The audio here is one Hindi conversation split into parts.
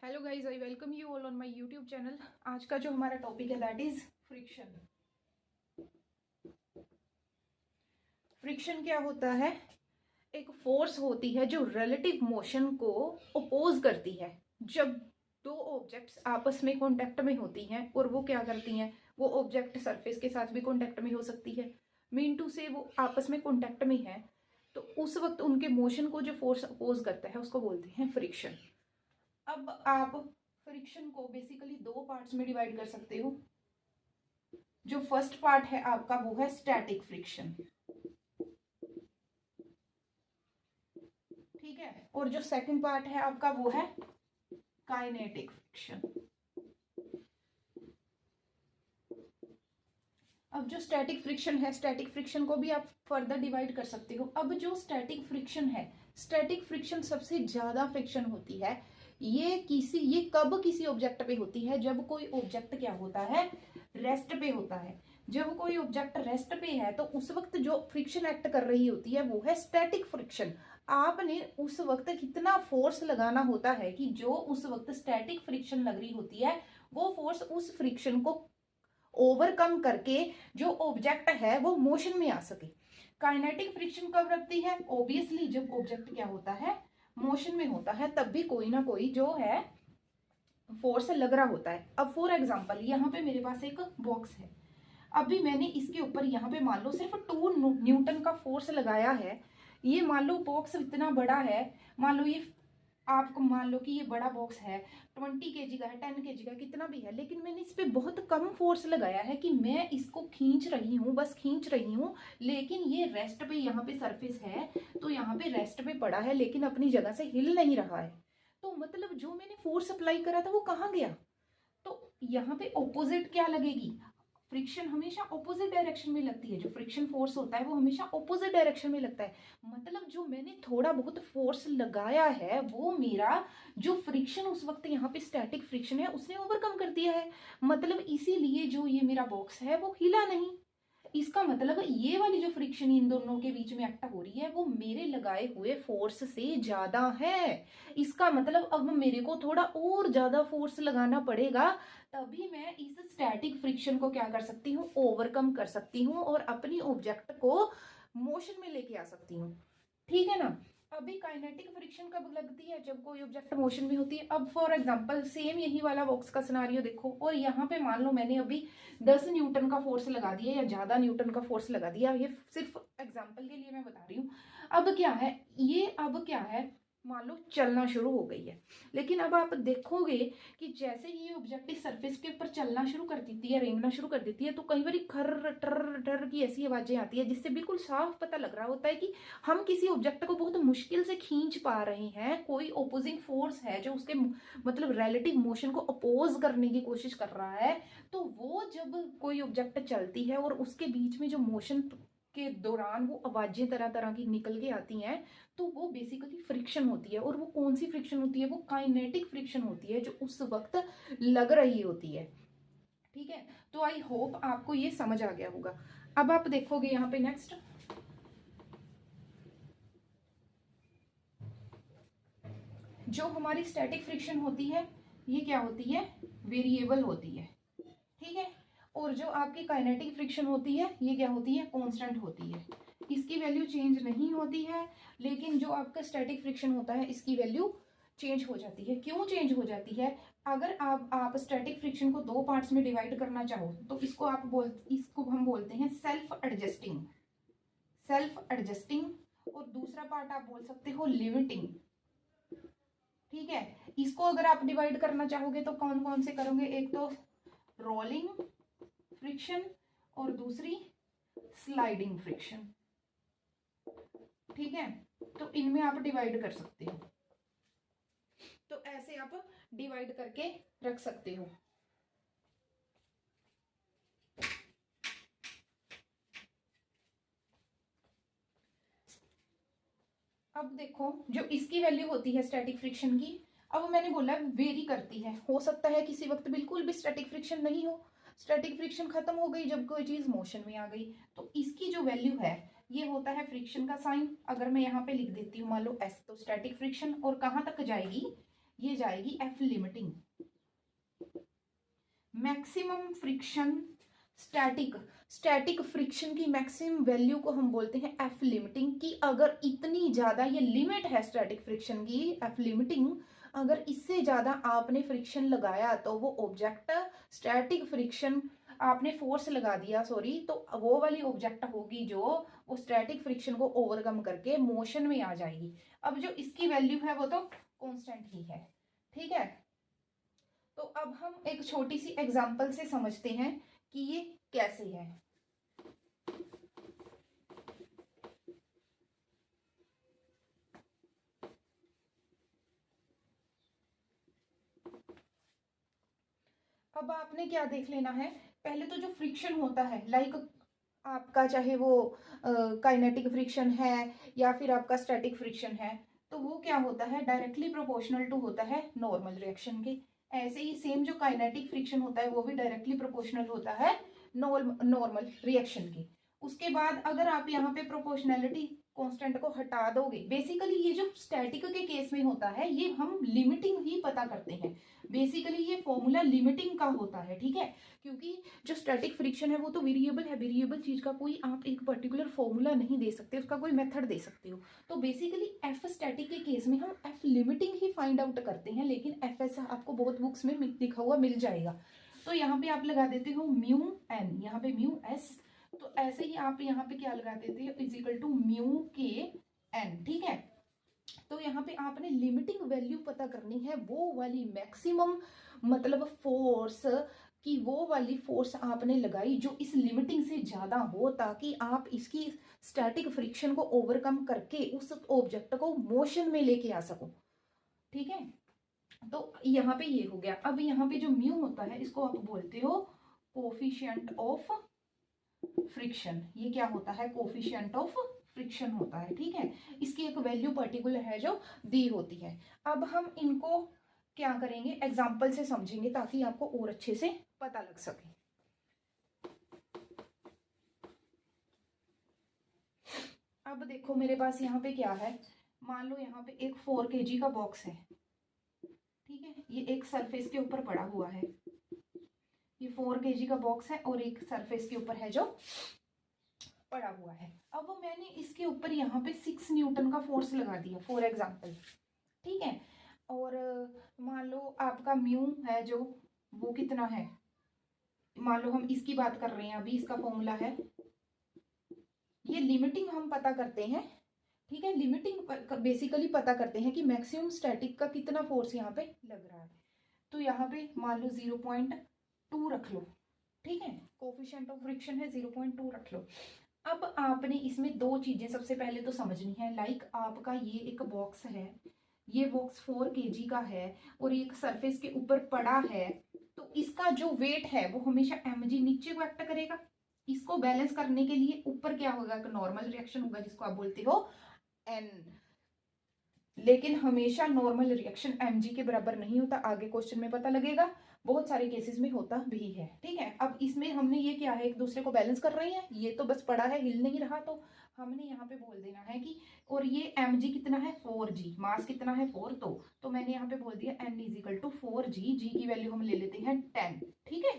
Hello guys, I welcome you all on my YouTube channel. आज का जो हमारा टॉपिक है दैट इज फ्रिक्शन। फ्रिक्शन क्या होता है? एक फोर्स होती है जो रिलेटिव मोशन को अपोज करती है। जब दो ऑब्जेक्ट्स आपस में कांटेक्ट में होती हैं और वो क्या करती हैं, वो ऑब्जेक्ट सरफेस के साथ भी कांटेक्ट में हो सकती है, मीन टू से वो आपस में कांटेक्ट में है, तो उस वक्त उनके मोशन को जो फोर्स अपोज करता है उसको बोलते हैं फ्रिक्शन। अब आप फ्रिक्शन को बेसिकली दो पार्ट्स में डिवाइड कर सकते हो। जो फर्स्ट पार्ट है आपका वो है स्टैटिक फ्रिक्शन, ठीक है, और जो सेकंड पार्ट है आपका वो है काइनेटिक फ्रिक्शन। अब जो स्टैटिक फ्रिक्शन है, स्टैटिक फ्रिक्शन को भी आप फर्दर डिवाइड कर सकते हो। अब जो स्टैटिक फ्रिक्शन है, स्टैटिक फ्रिक्शन सबसे ज्यादा फ्रिक्शन होती है ये कब किसी ऑब्जेक्ट पे होती है? जब कोई ऑब्जेक्ट क्या होता है, रेस्ट पे होता है। जब कोई ऑब्जेक्ट रेस्ट पे है तो उस वक्त जो फ्रिक्शन एक्ट कर रही होती है वो है स्टैटिक फ्रिक्शन। आपने उस वक्त कितना फोर्स लगाना होता है कि जो उस वक्त स्टैटिक फ्रिक्शन लग रही होती है वो फोर्स उस फ्रिक्शन को ओवरकम करके जो ऑब्जेक्ट है वो मोशन में आ सके। काइनेटिक फ्रिक्शन कब रखती है? ऑब्वियसली जब ऑब्जेक्ट क्या होता है, मोशन में होता है, तब भी कोई ना कोई जो है फोर्स लग रहा होता है। अब फॉर एग्जांपल यहाँ पे मेरे पास एक बॉक्स है, अभी मैंने इसके ऊपर यहाँ पे मान लो सिर्फ 2 न्यूटन का फोर्स लगाया है। ये मान लो बॉक्स इतना बड़ा है, मान लो ये आपको मान लो कि ये बड़ा बॉक्स है, 20 kg का है, 10 kg का, कितना भी है, लेकिन मैंने इस पे बहुत कम फोर्स लगाया है कि मैं इसको खींच रही हूँ, बस खींच रही हूँ। लेकिन ये रेस्ट पे, यहाँ पे सरफेस है तो यहाँ पे रेस्ट पे पड़ा है लेकिन अपनी जगह से हिल नहीं रहा है। तो मतलब जो मैंने फोर्स अप्लाई करा था वो कहाँ गया? तो यहाँ पे ऑपोजिट क्या लगेगी? फ्रिक्शन हमेशा ऑपोजिट डायरेक्शन में लगती है। जो फ्रिक्शन फोर्स होता है वो हमेशा ऑपोजिट डायरेक्शन में लगता है। मतलब जो मैंने थोड़ा बहुत फोर्स लगाया है वो मेरा जो फ्रिक्शन उस वक्त यहाँ पे स्टैटिक फ्रिक्शन है उसने ओवरकम कर दिया है। मतलब इसीलिए जो ये मेरा बॉक्स है वो हिला नहीं। इसका मतलब ये वाली जो फ्रिक्शन इन दोनों के बीच में एक्ट हो रही है वो मेरे लगाए हुए फोर्स से ज्यादा है। इसका मतलब अब मेरे को थोड़ा और ज्यादा फोर्स लगाना पड़ेगा, तभी मैं इस स्टैटिक फ्रिक्शन को क्या कर सकती हूँ, ओवरकम कर सकती हूँ और अपनी ऑब्जेक्ट को मोशन में लेके आ सकती हूँ। ठीक है ना? अभी काइनेटिक फ्रिक्शन कब लगती है? जब कोई ऑब्जेक्ट मोशन में होती है। अब फॉर एग्जांपल सेम यही वाला बॉक्स का सिनारियो देखो, और यहाँ पे मान लो मैंने अभी 10 न्यूटन का फोर्स लगा दिया या ज्यादा न्यूटन का फोर्स लगा दिया, ये सिर्फ एग्जांपल के लिए मैं बता रही हूँ। अब क्या है, ये अब क्या है, मान लो चलना शुरू हो गई है। लेकिन अब आप देखोगे कि जैसे ही ये ऑब्जेक्ट इस सरफेस के ऊपर चलना शुरू कर देती है, रेंगना शुरू कर देती है, तो कई बार खर टर टर की ऐसी आवाजें आती है जिससे बिल्कुल साफ पता लग रहा होता है कि हम किसी ऑब्जेक्ट को बहुत मुश्किल से खींच पा रहे हैं। कोई ओपोजिंग फोर्स है जो उसके मतलब रिलेटिव मोशन को अपोज करने की कोशिश कर रहा है। तो वो जब कोई ऑब्जेक्ट चलती है और उसके बीच में जो मोशन के दौरान वो आवाजें तरह तरह की निकल के आती हैं, तो वो बेसिकली फ्रिक्शन होती है। और वो कौन सी फ्रिक्शन होती है? वो काइनेटिक फ्रिक्शन होती है जो उस वक्त लग रही होती है। ठीक है, तो आई होप आपको ये समझ आ गया होगा। अब आप देखोगे यहाँ पे नेक्स्ट, जो हमारी स्टैटिक फ्रिक्शन होती है ये क्या होती है, वेरिएबल होती है। ठीक है, और जो आपकी काइनेटिक फ्रिक्शन होती है ये क्या होती है, कांस्टेंट होती है। इसकी वैल्यू चेंज नहीं होती है। लेकिन जो आपका स्टैटिक फ्रिक्शन होता है इसकी वैल्यू चेंज हो जाती है। क्यों चेंज हो जाती है? अगर आप स्टैटिक फ्रिक्शन को दो पार्ट्स में डिवाइड करना चाहो तो इसको हम बोलते हैं सेल्फ एडजस्टिंग, सेल्फ एडजस्टिंग। और दूसरा पार्ट आप बोल सकते हो लिमिटिंग। ठीक है, इसको अगर आप डिवाइड करना चाहोगे तो कौन कौन से करोगे? एक तो रोलिंग फ्रिक्शन और दूसरी स्लाइडिंग फ्रिक्शन। ठीक है, तो इनमें आप डिवाइड कर सकते हो। तो ऐसे आप डिवाइड करके रख सकते हो। अब देखो, जो इसकी वैल्यू होती है स्टैटिक फ्रिक्शन की, अब मैंने बोला वेरी करती है। हो सकता है किसी वक्त बिल्कुल भी स्टैटिक फ्रिक्शन नहीं हो, स्टैटिक फ्रिक्शन खत्म हो गई जब कोई चीज मोशन में आ गई। तो इसकी जो वैल्यू है ये होता है फ्रिक्शन का साइन। अगर मैं यहाँ पे लिख देती हूँ मान लो एस, तो स्टैटिक फ्रिक्शन, और कहाँ तक जाएगी, ये जाएगी F limiting. Maximum friction static friction की मैक्सिमम वैल्यू को हम बोलते हैं एफ लिमिटिंग की। अगर इतनी ज्यादा, ये लिमिट है स्टैटिक फ्रिक्शन की एफ लिमिटिंग, अगर इससे ज्यादा आपने फ्रिक्शन लगाया तो वो ऑब्जेक्ट स्टैटिक फ्रिक्शन आपने फोर्स लगा दिया सॉरी, तो वो वाली ऑब्जेक्ट होगी जो वो स्टैटिक फ्रिक्शन को ओवरकम करके मोशन में आ जाएगी। अब जो इसकी वैल्यू है वो तो कांस्टेंट ही है, ठीक है। तो अब हम एक छोटी सी एग्जांपल से समझते हैं कि ये कैसे है। अब आपने क्या देख लेना है, पहले तो जो फ्रिक्शन होता है, लाइक आपका चाहे वो काइनेटिक फ्रिक्शन है या फिर आपका स्टैटिक फ्रिक्शन है, तो वो क्या होता है, डायरेक्टली प्रोपोर्शनल टू होता है नॉर्मल रिएक्शन के। ऐसे ही सेम जो काइनेटिक फ्रिक्शन होता है वो भी डायरेक्टली प्रोपोर्शनल होता है नॉर्मल रिएक्शन के। उसके बाद अगर आप यहाँ पे प्रोपोर्शनैलिटी कांस्टेंट को हटा दोगे, बेसिकली ये जो स्टैटिक के केस में होता है ये हम लिमिटिंग ही पता करते हैं। बेसिकली ये फॉर्मूला लिमिटिंग का होता है, ठीक है, क्योंकि जो स्टैटिक फ्रिक्शन है वो तो वेरिएबल है, वेरिएबल चीज का कोई आप एक पर्टिकुलर फॉर्मूला नहीं दे सकते, उसका कोई मेथड दे सकते हो। तो बेसिकली एफ स्टैटिक के केस में हम एफ लिमिटिंग ही फाइंड आउट करते हैं, लेकिन एफ एस आपको बहुत बुक्स में लिखा हुआ मिल जाएगा। तो यहाँ पे आप लगा देते हो म्यू एन, यहाँ पे म्यू एस, तो ऐसे ही आप यहाँ पे क्या लगा देते हो, इज इक्वल टू म्यू के एन, ठीक है। तो यहाँ पे आपने लिमिटिंग वैल्यू पता करनी है, वो वाली मैक्सिमम मतलब फोर्स की वो वाली फोर्स आपने लगाई जो इस लिमिटिंग से ज्यादा हो, ताकि आप इसकी स्टैटिक फ्रिक्शन को ओवरकम करके उस ऑब्जेक्ट को मोशन में लेके आ सको, ठीक है। तो यहाँ पे ये हो गया। अब यहाँ पे जो म्यू होता है इसको आप बोलते हो कोफिशिएंट ऑफ फ्रिक्शन। ये क्या होता है, कोफिशिएंट ऑफ फ्रिक्शन होता है, ठीक है। इसकी एक वैल्यू पर्टिकुलर है जो दी होती है। अब हम इनको क्या करेंगे, एग्जाम्पल से समझेंगे ताकि आपको और अच्छे से पता लग सके। अब देखो मेरे पास यहाँ पे क्या है, मान लो यहाँ पे एक 4 kg का बॉक्स है, ठीक है, ये एक सरफेस के ऊपर पड़ा हुआ है। ये 4 kg का बॉक्स है और एक सरफेस के ऊपर है जो पड़ा हुआ है। अब मैंने इसके ऊपर यहाँ पे 6 न्यूटन का फोर्स लगा दिया फॉर एग्जांपल, ठीक है। और मान लो आपका म्यू है जो वो कितना है, मान लो हम इसकी बात कर रहे हैं, अभी इसका फॉर्मूला है, ये लिमिटिंग हम पता करते हैं, ठीक है। लिमिटिंग बेसिकली पता करते हैं कि मैक्सिमम स्टैटिक का कितना फोर्स यहाँ पे लग रहा है। तो यहाँ पे मान लो 0.2 रख लो, ठीक है, कोफिशिएंट ऑफ फ्रिक्शन है 0.2 रख लो। अब आपने इसमें दो चीजें सबसे पहले तो समझनी है, लाइक आपका ये एक बॉक्स है, ये बॉक्स 4 kg का है और एक सरफेस के ऊपर पड़ा है, तो इसका जो वेट है वो हमेशा mg नीचे को एक्ट करेगा। इसको बैलेंस करने के लिए ऊपर क्या होगा, नॉर्मल रिएक्शन होगा जिसको आप बोलते हो n, लेकिन हमेशा नॉर्मल रिएक्शन mg के बराबर नहीं होता, आगे क्वेश्चन में पता लगेगा, बहुत सारे केसेस में होता भी है, ठीक है। अब इसमें हमने ये क्या है, एक दूसरे को बैलेंस कर रहे हैं, ये तो बस पड़ा है हिल नहीं रहा, तो हमने यहाँ पे बोल देना है कि, और ये mg कितना है 4g, मास कितना है 4, तो मैंने यहाँ पे बोल दिया n is equal to 4g, g की वैल्यू हम ले लेते हैं 10, ठीक है।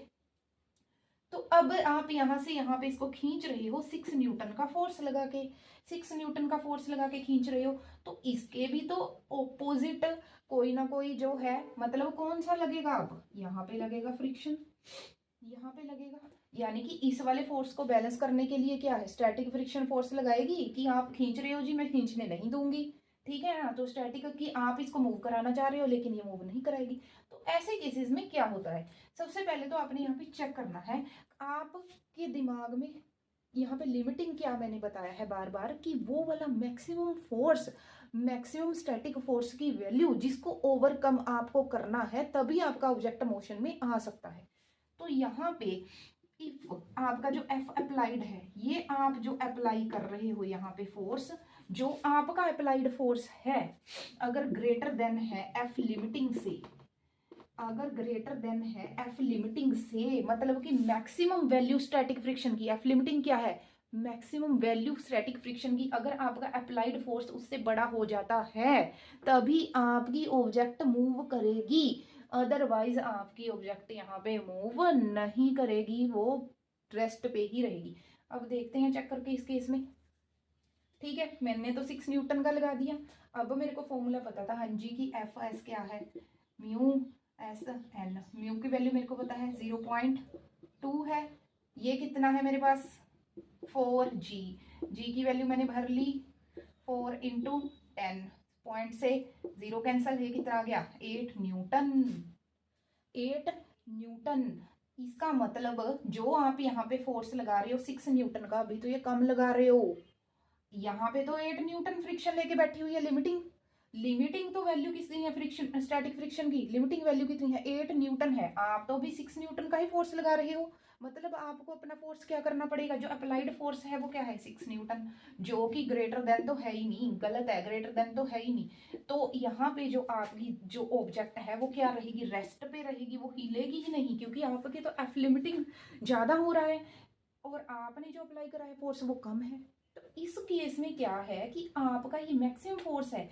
तो अब आप यहाँ से यहाँ पे इसको खींच रहे हो 6 न्यूटन का फोर्स लगा के, 6 न्यूटन का फोर्स लगा के खींच रहे हो, तो इसके भी तो ऑपोजिट कोई ना कोई जो है, मतलब कौन सा लगेगा, अब यहाँ पे लगेगा फ्रिक्शन, यहाँ पे लगेगा, यानी कि इस वाले फोर्स को बैलेंस करने के लिए क्या है, स्टैटिक फ्रिक्शन फोर्स लगाएगी कि आप खींच रहे हो जी मैं खींचने नहीं दूंगी, ठीक है ना। तो स्टैटिक की आप इसको मूव कराना चाह रहे हो लेकिन ये मूव नहीं कराएगी। तो ऐसे केसेस में क्या होता है, सबसे पहले तो आपने यहाँ पे चेक करना है आपके दिमाग में, यहाँ पे लिमिटिंग क्या मैंने बताया है बार बार कि वो वाला maximum force, maximum static force की वैल्यू जिसको ओवरकम आपको करना है, तभी आपका ऑब्जेक्ट मोशन में आ सकता है। तो यहाँ पे इफ आपका जो एफ अप्लाइड है, ये आप जो अप्लाई कर रहे हो यहाँ पे फोर्स, जो आपका अप्लाइड फोर्स है अगर ग्रेटर देन है एफ लिमिटिंग से, अगर ग्रेटर देन है एफ लिमिटिंग से, मतलब कि मैक्सिमम वैल्यू स्टैटिक फ्रिक्शन की, एफ लिमिटिंग क्या है मैक्सिमम वैल्यू स्टैटिक फ्रिक्शन की, अगर आपका अप्लाइड फोर्स उससे बड़ा हो जाता है तभी आपकी ऑब्जेक्ट मूव करेगी, अदरवाइज आपकी ऑब्जेक्ट यहाँ पे मूव नहीं करेगी, वो रेस्ट पे ही रहेगी। अब देखते हैं चेक करके इस केस में। ठीक है, मैंने तो 6 न्यूटन का लगा दिया। अब मेरे को फॉर्मूला पता था हाँ जी की एफ एस क्या है, म्यू एस एन। म्यू की वैल्यू मेरे को पता है 0.2 है। ये कितना है मेरे पास 4g। जी की वैल्यू मैंने भर ली 4 इंटू 10, पॉइंट से 0 कैंसल, ये कितना आ गया 8 न्यूटन। 8 न्यूटन। इसका मतलब जो आप यहाँ पे फोर्स लगा रहे हो 6 न्यूटन का, अभी तो ये कम लगा रहे हो। यहाँ पे तो 8 न्यूटन फ्रिक्शन लेके बैठी हुई है। लिमिटिंग लिमिटिंग तो वैल्यू कितनी है फ्रिक्शन, स्टैटिक फ्रिक्शन की लिमिटिंग वैल्यू कितनी है 8 न्यूटन है। आप तो भी 6 न्यूटन का ही फोर्स लगा रहे हो, मतलब आपको अपना फोर्स क्या करना पड़ेगा, जो अप्लाइड फोर्स है वो क्या है 6 न्यूटन, जो कि ग्रेटर देन तो है ही नहीं, गलत है, ग्रेटर देन तो है ही नहीं। तो यहाँ पे जो आपकी जो ऑब्जेक्ट है वो क्या रहेगी, रेस्ट पे रहेगी, वो हिलेगी ही नहीं, क्योंकि आपके तो एफ लिमिटिंग ज्यादा हो रहा है और आपने जो अप्लाई करा है फोर्स वो कम है। तो इस केस में क्या है कि आपका ये मैक्सिमम फोर्स है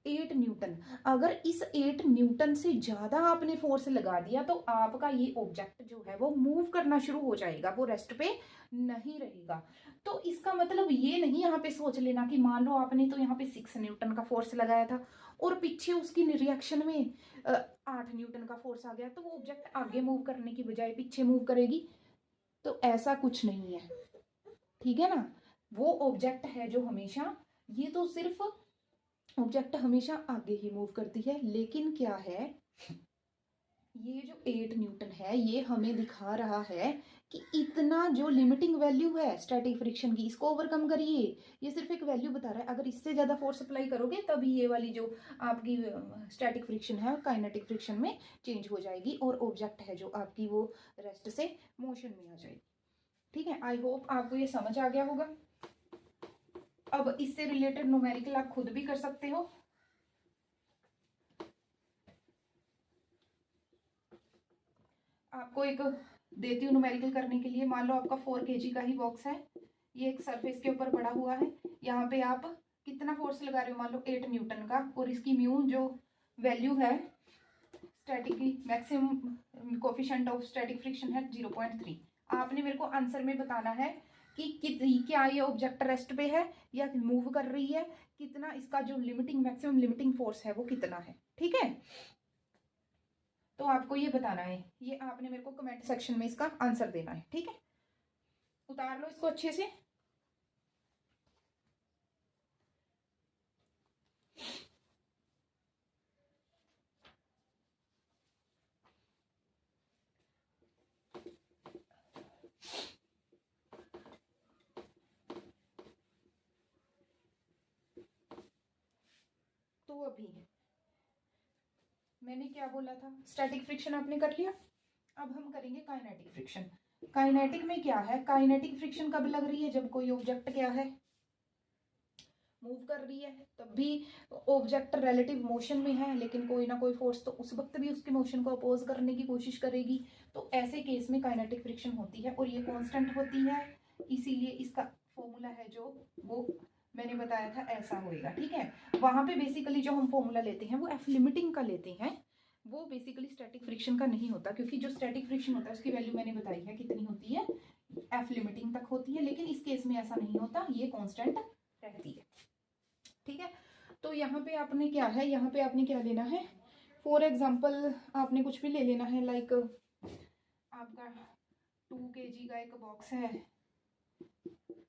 8 न्यूटन। अगर इस 8 न्यूटन से ज्यादा आपने फोर्स लगा दिया तो आपका ये ऑब्जेक्ट जो है वो मूव करना शुरू हो जाएगा, वो रेस्ट पे नहीं रहेगा। तो इसका मतलब ये नहीं यहाँ पे सोच लेना कि मान लो आपने तो यहाँ पे 6 न्यूटन का फोर्स लगाया था और पीछे उसकी रिएक्शन में 8 न्यूटन का फोर्स आ गया तो वो ऑब्जेक्ट आगे मूव करने की बजाय पीछे मूव करेगी। तो ऐसा कुछ नहीं है, ठीक है ना। वो ऑब्जेक्ट है जो हमेशा, ये तो सिर्फ ऑब्जेक्ट हमेशा आगे ही मूव करती है, लेकिन क्या है ये जो 8 न्यूटन है ये हमें दिखा रहा है कि इतना जो लिमिटिंग वैल्यू है स्टैटिक फ्रिक्शन की इसको ओवरकम करिए। ये सिर्फ एक वैल्यू बता रहा है, अगर इससे ज्यादा फोर्स अप्लाई करोगे तभी ये वाली जो आपकी स्टैटिक फ्रिक्शन है काइनेटिक फ्रिक्शन में चेंज हो जाएगी और ऑब्जेक्ट है जो आपकी वो रेस्ट से मोशन में आ जाएगी। ठीक है, आई होप आपको ये समझ आ गया होगा। अब इससे रिलेटेड न्यूमेरिकल आप खुद भी कर सकते हो। आपको एक देती हूँ न्यूमेरिकल करने के लिए। मान लो आपका 4 kg का ही बॉक्स है, ये एक सरफेस के ऊपर पड़ा हुआ है, यहाँ पे आप कितना फोर्स लगा रहे हो, मान लो 8 न्यूटन का, और इसकी म्यू जो वैल्यू है स्टैटिक की maximum coefficient of static friction है 0.3। आपने मेरे को आंसर में बताना है कि क्या ये ऑब्जेक्ट रेस्ट पे है या मूव कर रही है, कितना इसका जो लिमिटिंग मैक्सिमम लिमिटिंग फोर्स है वो कितना है। ठीक है, तो आपको ये बताना है, ये आपने मेरे को कमेंट सेक्शन में इसका आंसर देना है। ठीक है, उतार लो इसको अच्छे से। तो अभी मैंने क्या बोला था, स्टैटिक फ्रिक्शन आपने कर लिया, अब हम करेंगे काइनेटिक फ्रिक्शन। काइनेटिक में क्या है, काइनेटिक फ्रिक्शन कब लग रही है, जब कोई ऑब्जेक्ट क्या है मूव कर रही है, तब भी ऑब्जेक्ट रिलेटिव मोशन में है लेकिन कोई ना कोई फोर्स तो उस वक्त भी उसके मोशन को अपोज करने की कोशिश करेगी। तो ऐसे केस में काइनेटिक फ्रिक्शन होती है और ये कांस्टेंट होती है, इसीलिए इसका फॉर्मूला है जो वो मैंने बताया था ऐसा होएगा। ठीक है, वहां पे बेसिकली जो हम फॉर्मूला लेते हैं वो एफ लिमिटिंग का लेते हैं, वो बेसिकली स्टैटिक फ्रिक्शन का नहीं होता, क्योंकि जो स्टैटिक फ्रिक्शन होता है उसकी वैल्यू मैंने बताई है कितनी होती है, एफ लिमिटिंग तक होती है, लेकिन इस केस में ऐसा नहीं होता, ये कांस्टेंट रहती है। ठीक है, तो यहाँ पे आपने क्या है, यहाँ पे आपने क्या लेना है, फॉर एग्जाम्पल आपने कुछ भी ले लेना है, लाइक आपका 2 kg का एक बॉक्स है,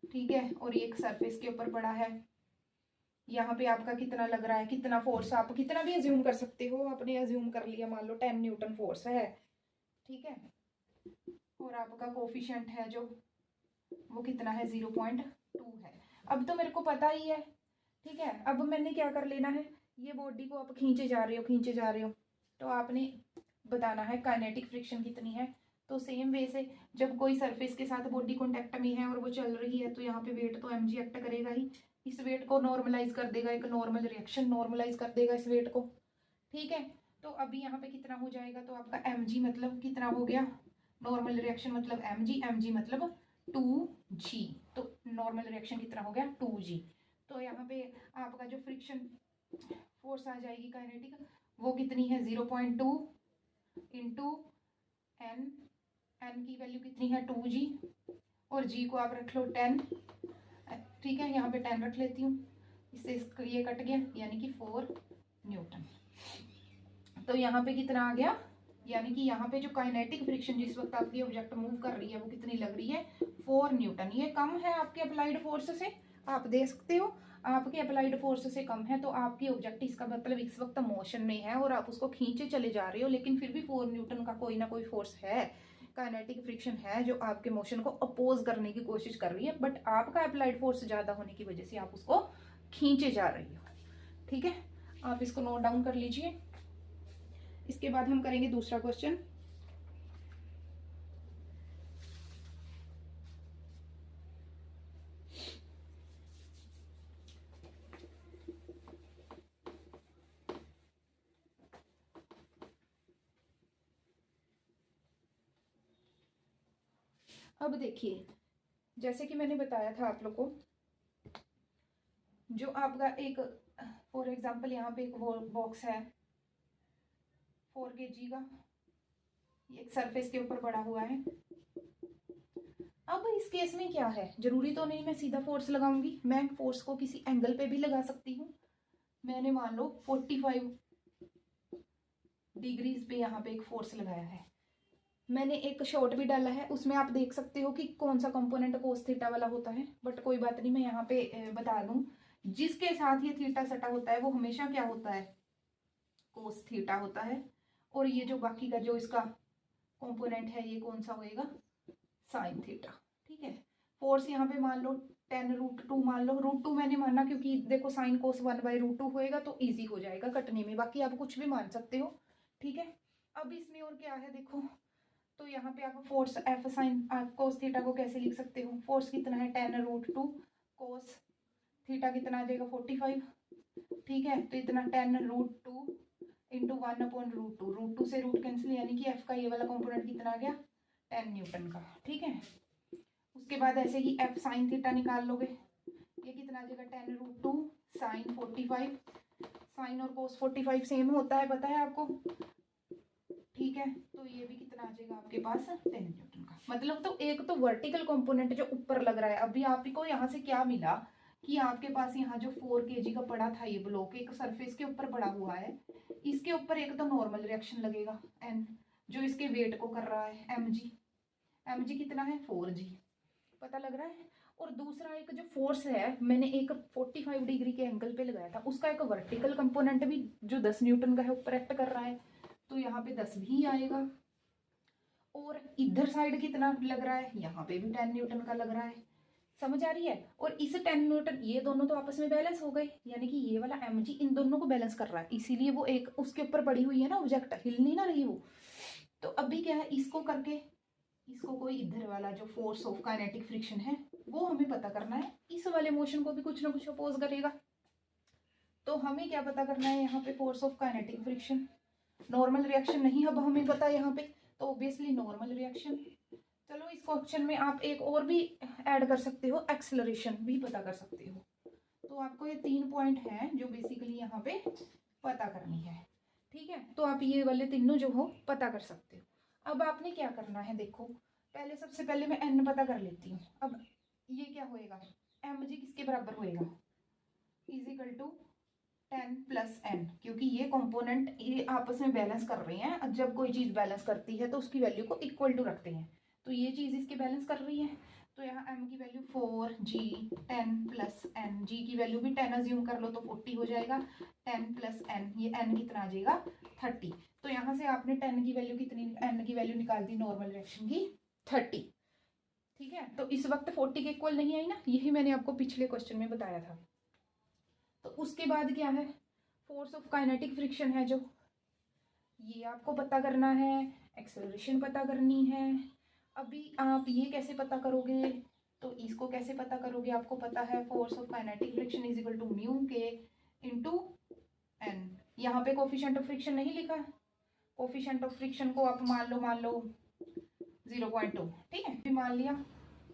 ठीक है, और ये एक सरफेस के ऊपर पड़ा है, यहाँ पे आपका कितना लग रहा है, कितना फोर्स आप कितना भी अज्यूम कर सकते हो, आपने अज्यूम कर लिया मान लो 10 न्यूटन फोर्स है। ठीक है, और आपका कोफिशिएंट है जो वो कितना है 0.2 है। अब तो मेरे को पता ही है। ठीक है, अब मैंने क्या कर लेना है, ये बॉडी को आप खींचे जा रहे हो खींचे जा रहे हो, तो आपने बताना है काइनेटिक फ्रिक्शन कितनी है। तो सेम वे से जब कोई सरफेस के साथ बॉडी कॉन्टेक्ट में है और वो चल रही है तो यहाँ पे वेट तो mg एक्ट करेगा ही, इस वेट को नॉर्मलाइज कर देगा, एक नॉर्मल रिएक्शन नॉर्मलाइज कर देगा इस वेट को। ठीक है, तो अभी यहाँ पे कितना हो जाएगा, तो आपका mg मतलब कितना हो गया, नॉर्मल रिएक्शन मतलब mg, mg मतलब 2g। तो नॉर्मल रिएक्शन कितना हो गया 2g। तो यहाँ पे आपका जो फ्रिक्शन फोर्स आ जाएगी काइनेटिक, वो कितनी है 0.2 इंटू एन, एन की वैल्यू कितनी है 2g, और g को आप रख लो 10, ठीक है, यहाँ पे 10 रख लेती हूँ, इससे ये कट गया, यानी कि 4 न्यूटन। तो यहाँ पे कितना आ गया, यानी कि यहाँ पे जो काइनेटिक फ्रिक्शन जिस वक्त आपकी ऑब्जेक्ट मूव कर रही है वो कितनी लग रही है 4 न्यूटन। ये कम है आपके अप्लाइड फोर्स से, आप देख सकते हो आपके अप्लाइड फोर्स से कम है, तो आपकी ऑब्जेक्ट इसका मतलब इस वक्त मोशन में है और आप उसको खींचे चले जा रहे हो, लेकिन फिर भी 4 न्यूटन का कोई ना कोई फोर्स है, काइनेटिक फ्रिक्शन है जो आपके मोशन को अपोज करने की कोशिश कर रही है, बट आपका अप्लाइड फोर्स ज्यादा होने की वजह से आप उसको खींचे जा रही हो। ठीक है, आप इसको नोट डाउन कर लीजिए। इसके बाद हम करेंगे दूसरा क्वेश्चन। अब देखिए, जैसे कि मैंने बताया था आप लोग को, जो आपका एक फॉर एग्जांपल यहाँ पे एक बॉक्स है 4 kg का, ये एक सरफेस के ऊपर पड़ा हुआ है। अब इस केस में क्या है, जरूरी तो नहीं मैं सीधा फोर्स लगाऊंगी, मैं फोर्स को किसी एंगल पे भी लगा सकती हूँ। मैंने मान लो 45 डिग्रीज पे यहाँ पे एक फोर्स लगाया है, मैंने एक शॉट भी डाला है, उसमें आप देख सकते हो कि कौन सा कंपोनेंट कोस थीटा वाला होता है, बट कोई बात नहीं, मैं यहाँ पे बता दूं, जिसके साथ ये थीटा सटा होता है वो हमेशा क्या होता है कोस थीटा होता है, और ये जो बाकी का जो इसका कंपोनेंट है ये कौन सा होएगा साइन थीटा। ठीक है, फोर्स यहाँ पे मान लो 10√2 मान लो, √2 मैंने माना क्योंकि देखो साइन कोस 1/√2 होएगा तो इजी हो जाएगा कटने में, बाकी आप कुछ भी मान सकते हो। ठीक है, अब इसमें और क्या है देखो, तो यहाँ पे आप फोर्स एफ साइन आप कोस थीटा को कैसे लिख सकते हो, फोर्स कितना है 10√2, कोस थीटा कितना आ जाएगा 45। ठीक है, तो इतना 10√2 इंटू 1/√2, √2 से रूट कैंसिल, यानी कि एफ का ये वाला कंपोनेंट कितना आ गया 10 न्यूटन का। ठीक है, उसके बाद ऐसे ही एफ साइन थीटा निकाल लोगे, ये कितना आ जाएगा 10√2 साइन 45, साइन और कोस 45 सेम होता है पता है आपको। ठीक है, तो ये भी कितना आ जाएगा आपके पास 10 न्यूटन का। मतलब तो एक तो वर्टिकल कंपोनेंट जो ऊपर लग रहा है, अभी आपको यहाँ से क्या मिला कि आपके पास यहाँ जो 4 kg का पड़ा था ये ब्लॉक एक सरफेस के ऊपर पड़ा हुआ है, इसके ऊपर एक तो नॉर्मल रिएक्शन लगेगा एन जो इसके वेट को कर रहा है mg कितना है 4g, पता लग रहा है। और दूसरा एक जो फोर्स है मैंने एक 45 डिग्री के एंगल पे लगाया था, उसका एक वर्टिकल कंपोनेंट भी जो 10 न्यूटन का है ऊपर एक्ट कर रहा है, तो यहाँ पे 10 भी आएगा। और इधर साइड कितना लग रहा है, यहाँ पे भी 10 न्यूटन का लग रहा है, समझ आ रही है। और इस 10 न्यूटन ये दोनों तो आपस में बैलेंस हो गए, यानी कि ये वाला mg इन दोनों को बैलेंस कर रहा है, इसीलिए वो एक उसके ऊपर पड़ी हुई है ना ऑब्जेक्ट, हिल नहीं ना रही वो। तो अभी क्या है, इसको करके इसको कोई इधर वाला जो फोर्स ऑफ काइनेटिक फ्रिक्शन है वो हमें पता करना है, इस वाले मोशन को भी कुछ ना कुछ अपोज करेगा, तो हमें क्या पता करना है यहाँ पे force of kinetic friction, normal reaction नहीं अब हमें पता है यहाँ पे, तो ऑब्वियसली नॉर्मल रिएक्शन। चलो इस क्वेश्चन में आप एक और भी ऐड कर सकते हो, एक्सेलरेशन भी पता कर सकते हो। तो आपको ये 3 पॉइंट हैं जो बेसिकली यहाँ पे पता करनी है। ठीक है, तो आप ये वाले तीनों जो हो पता कर सकते हो। अब आपने क्या करना है देखो, पहले सबसे पहले मैं n पता कर लेती हूँ। अब ये क्या होएगा mg किसके बराबर होएगा इजिकल टू 10 + n, क्योंकि ये कंपोनेंट ये आपस में बैलेंस कर रहे हैं, जब कोई चीज बैलेंस करती है तो उसकी वैल्यू को इक्वल टू रखते हैं, तो ये चीज इसके बैलेंस कर रही है, तो यहाँ m की वैल्यू 4g 10 + n, g की वैल्यू भी 10 अज्यूम कर लो तो 40 हो जाएगा, 10 + n, ये n कितना आ जाएगा 30। तो यहाँ से आपने 10 की वैल्यू कितनी n की वैल्यू निकाल दी नॉर्मल रिएक्शन की 30। ठीक है, तो इस वक्त 40 के इक्वल नहीं आई ना, यही मैंने आपको पिछले क्वेश्चन में बताया था। तो उसके बाद क्या है, फोर्स ऑफ काइनेटिक फ्रिक्शन है जो ये आपको पता करना है, एक्सेलरेशन पता करनी है। अभी आप ये कैसे पता करोगे, तो इसको कैसे पता करोगे, आपको पता है force of kinetic friction is equal to mu k into N. यहाँ पे कोफिशिएंट ऑफ फ्रिक्शन नहीं लिखा, कोफिशिएंट ऑफ फ्रिक्शन को आप मान लो 0.2, ठीक है मान लिया,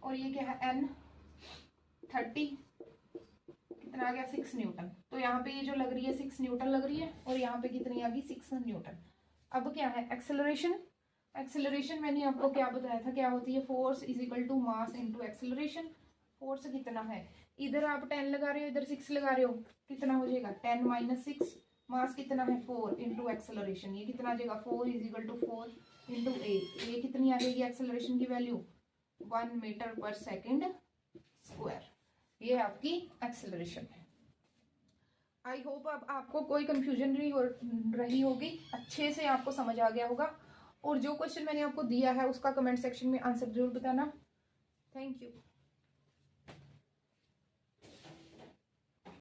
और ये क्या है एन, 30 कितना आ गया 6 न्यूटन। तो यहाँ पे ये जो लग रही है 6 न्यूटन लग रही है और यहाँ पे कितनी आ गई 6 न्यूटन। अब क्या है एक्सेलरेशन। एक्सेलरेशन मैंने आपको क्या बताया था, क्या होती है, force is equal to mass into acceleration. Force कितना है, इधर आप 10 लगा रहे हो इधर 6 लगा रहे हो, कितना हो जाएगा 10 माइनस 6। मास कितना है 4 इंटू एक्सेलरेशन, ये कितना आ जाएगा 4 इज इक्वल टू 4 इंटू ये कितनी आ जाएगी एक्सेलरेशन की वैल्यू 1 मीटर पर सेकेंड स्क्वायर। ये आपकी एक्सेलरेशन है। आई होप अब आपको कोई कंफ्यूजन नहीं हो रही होगी, अच्छे से आपको समझ आ गया होगा। और जो क्वेश्चन मैंने आपको दिया है उसका कमेंट सेक्शन में आंसर जरूर बताना। Thank you.